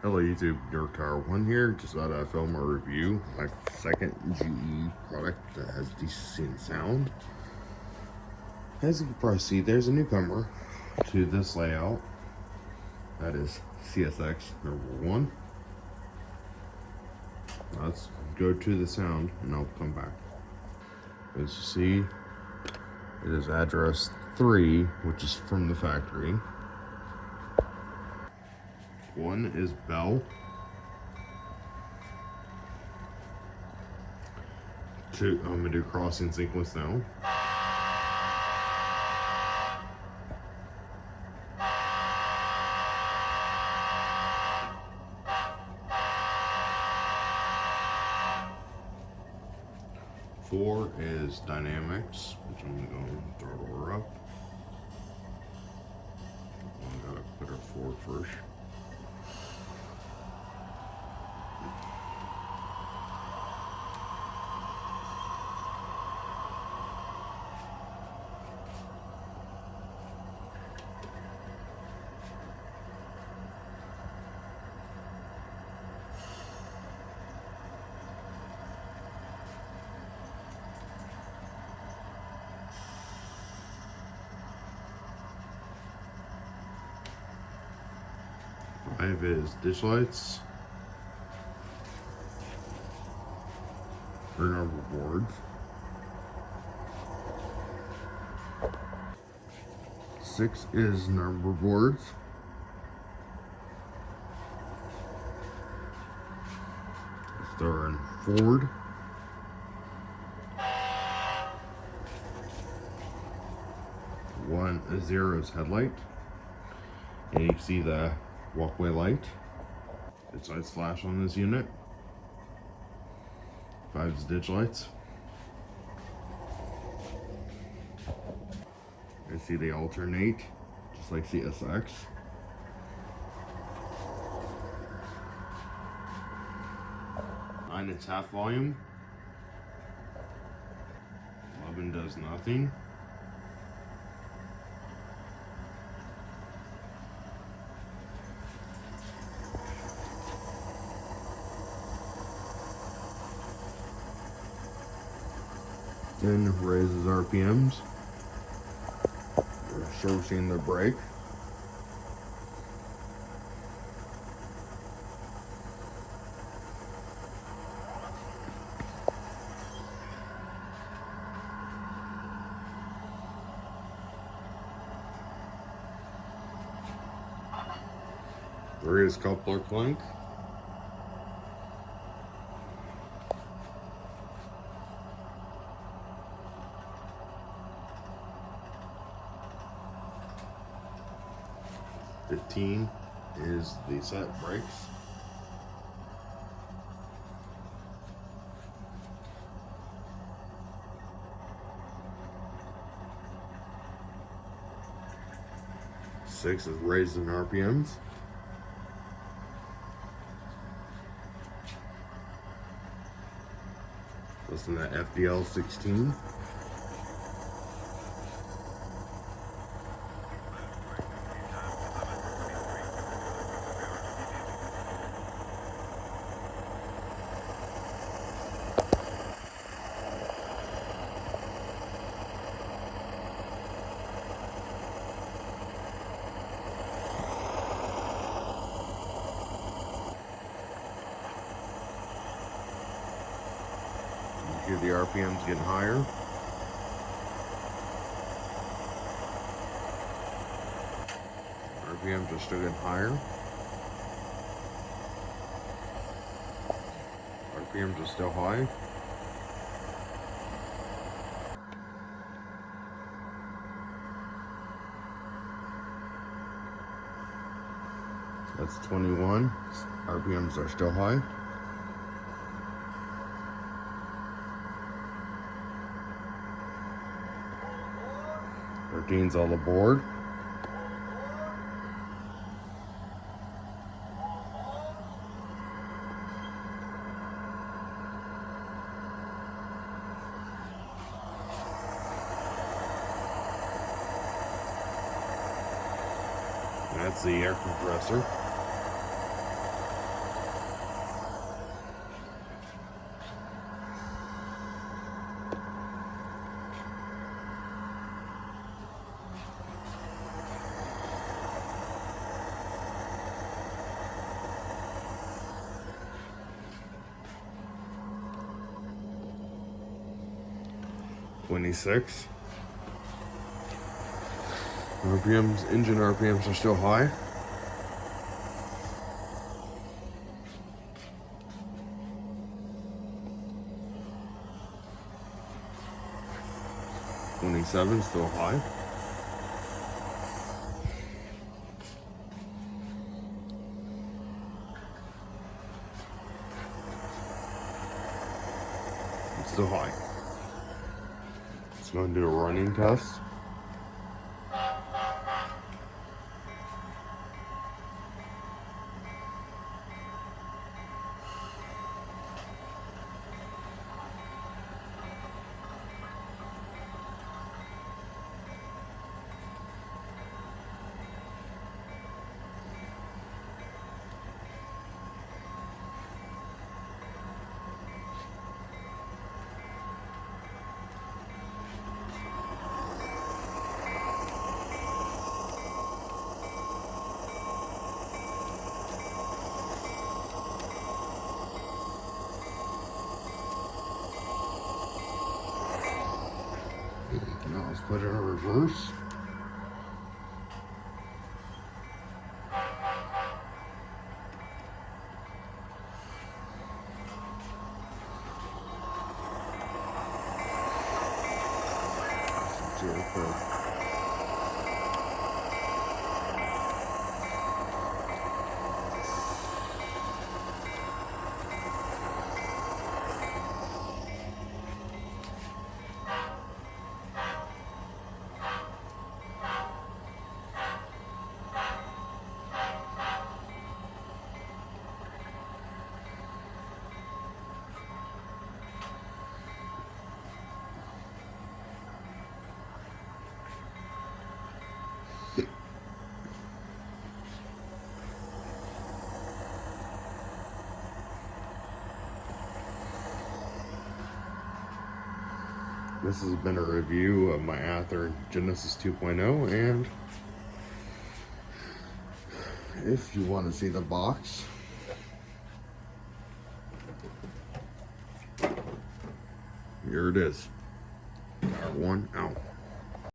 Hello YouTube, Your Car 1 here. Just thought I'd film a review. My second GE product that has DCC and sound. As you can probably see, there's a newcomer to this layout. That is CSX number 1. Let's go to the sound and I'll come back. As you see, it is address 3, which is from the factory. 1 is Bell. 2, I'm gonna do crossing sequence now. Four is dynamics, which I'm gonna go throttle her up. I gotta put her forward first. Five is ditch lights, rear number boards. 6 is number boards. 3rd and forward. 0 is headlight, and you can see the walkway light. Ditch lights flash on this unit. 5 is ditch lights. You see they alternate, just like CSX. 9 is half volume. 11 does nothing. 10 raises RPMs. We're servicing the brake. There is coupler clink. $15 is the set brakes. $6 is raising RPMs. Listen to that FDL 16. Hear the RPMs getting higher. RPMs are still getting higher. RPMs are still high. That's 21. RPMs are still high. 13's all aboard. That's the air compressor. 26. RPMs, engine RPMs are still high. '27 still high. It's still high. Let's go and do a running test. Now let's put it in reverse. This has been a review of my Athearn Genesis 2.0, and if you want to see the box, here it is. R1 out.